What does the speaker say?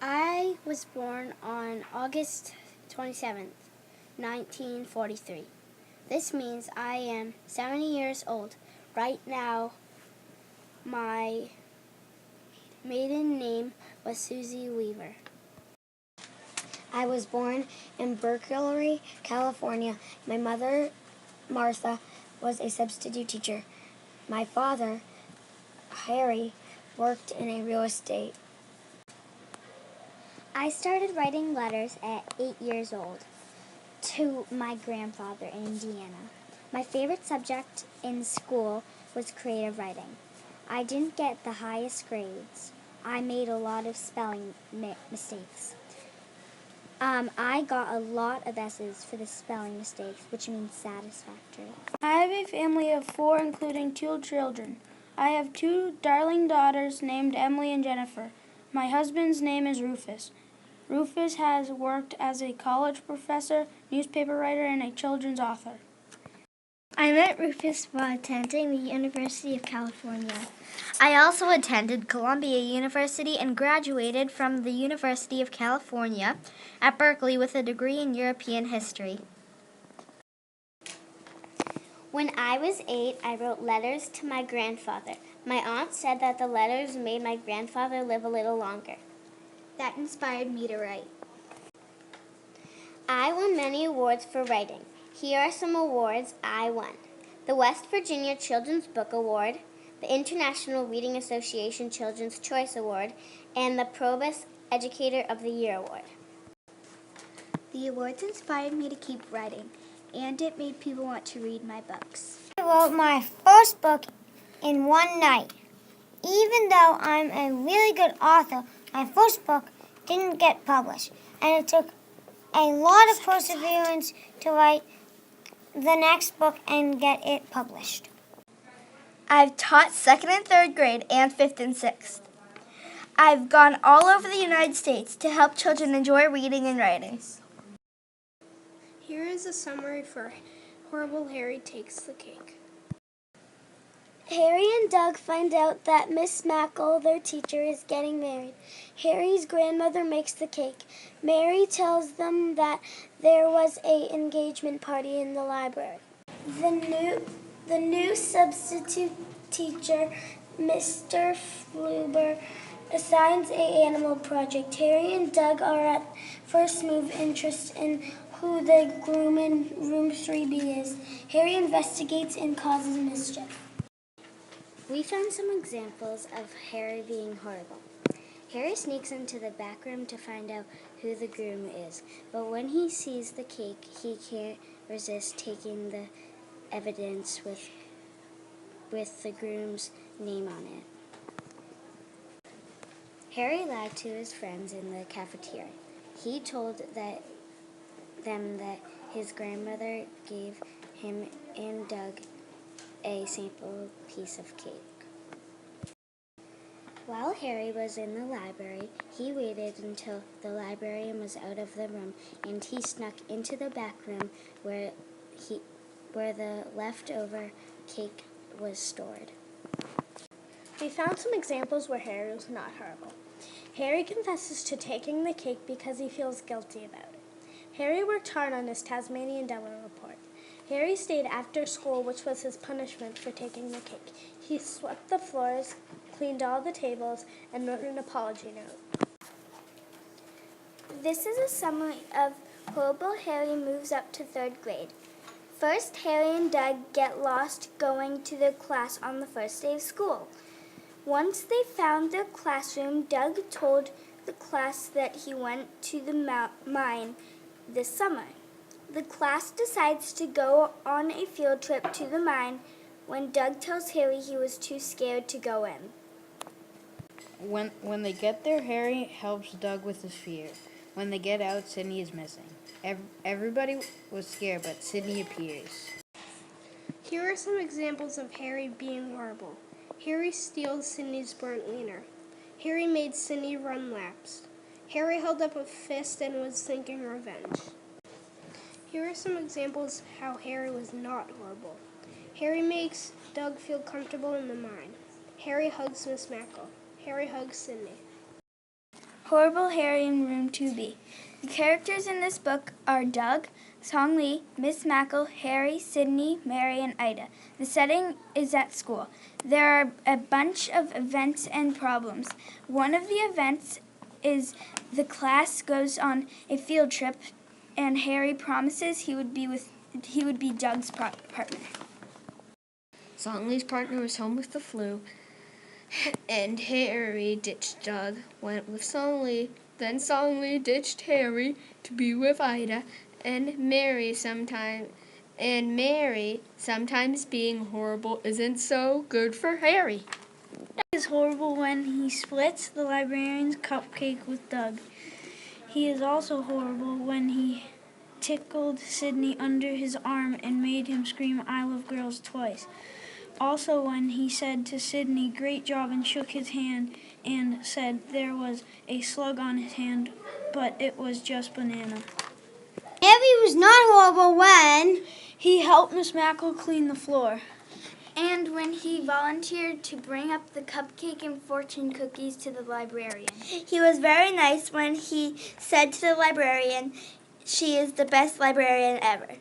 I was born on August 27th, 1943. This means I am 70 years old. Right now, my maiden name was Suzy Weaver. I was born in Berkeley, California. My mother, Martha, was a substitute teacher. My father, Harry, worked in a real estate. I started writing letters at 8 years old to my grandfather in Indiana. My favorite subject in school was creative writing. I didn't get the highest grades. I made a lot of spelling mistakes. I got a lot of S's for the spelling mistakes, which means satisfactory. I have a family of 4, including 2 children. I have 2 darling daughters named Emily and Jennifer. My husband's name is Rufus. Rufus has worked as a college professor, newspaper writer, and a children's author. I met Rufus while attending the University of California. I also attended Columbia University and graduated from the University of California at Berkeley with a degree in European history. When I was 8, I wrote letters to my grandfather. My aunt said that the letters made my grandfather live a little longer. That inspired me to write. I won many awards for writing. Here are some awards I won. The West Virginia Children's Book Award, the International Reading Association Children's Choice Award, and the Probus Educator of the Year Award. The awards inspired me to keep writing, and it made people want to read my books. I wrote my first book in one night. Even though I'm a really good author, my first book didn't get published, and it took a lot of perseverance to write the next book and get it published. I've taught 2nd and 3rd grade and 5th and 6th. I've gone all over the United States to help children enjoy reading and writing. Here is a summary for Horrible Harry Takes the Cake. Harry and Doug find out that Miss Mackle, their teacher, is getting married. Harry's grandmother makes the cake. Mary tells them that there was an engagement party in the library. The new substitute teacher, Mr. Fluber, assigns an animal project. Harry and Doug are at first move interest in who the groom in room 3B is. Harry investigates and causes mischief. We found some examples of Harry being horrible. Harry sneaks into the back room to find out who the groom is, but when he sees the cake, he can't resist taking the evidence with the groom's name on it. Harry lied to his friends in the cafeteria. He told them that his grandmother gave him and Doug a sample piece of cake. While Harry was in the library, he waited until the librarian was out of the room, and he snuck into the back room where the leftover cake was stored. We found some examples where Harry was not horrible. Harry confesses to taking the cake because he feels guilty about it. Harry worked hard on his Tasmanian Devil report. Harry stayed after school, which was his punishment for taking the cake. He swept the floors, cleaned all the tables, and wrote an apology note. This is a summary of Horrible Harry moves up to 3rd grade. First, Harry and Doug get lost going to their class on the first day of school. Once they found their classroom, Doug told the class that he went to the mine this summer. The class decides to go on a field trip to the mine when Doug tells Harry he was too scared to go in. When they get there, Harry helps Doug with his fear. When they get out, Sydney is missing. Everybody was scared, but Sydney appears. Here are some examples of Harry being horrible. Harry steals Sydney's burnt wiener. Harry made Sydney run laps. Harry held up a fist and was thinking revenge. Here are some examples of how Harry was not horrible. Harry makes Doug feel comfortable in the mine. Harry hugs Miss Mackle. Harry hugs Sydney. Horrible Harry in Room 2B. The characters in this book are Doug, Song Lee, Miss Mackle, Harry, Sydney, Mary, and Ida. The setting is at school. There are a bunch of events and problems. One of the events is the class goes on a field trip, and Harry promises he would be Doug's partner. Songley's partner was home with the flu, and Harry ditched Doug, went with Songley. Then Songley ditched Harry to be with Ida, and Mary sometimes being horrible isn't so good for Harry. It is horrible when he splits the librarian's cupcake with Doug. He is also horrible when he tickled Sydney under his arm and made him scream "I love girls" twice. Also when he said to Sydney, "Great job," and shook his hand and said there was a slug on his hand, but it was just banana. Harry was not horrible when he helped Miss Mackle clean the floor. And when he volunteered to bring up the cupcake and fortune cookies to the librarian. He was very nice when he said to the librarian, "She is the best librarian ever."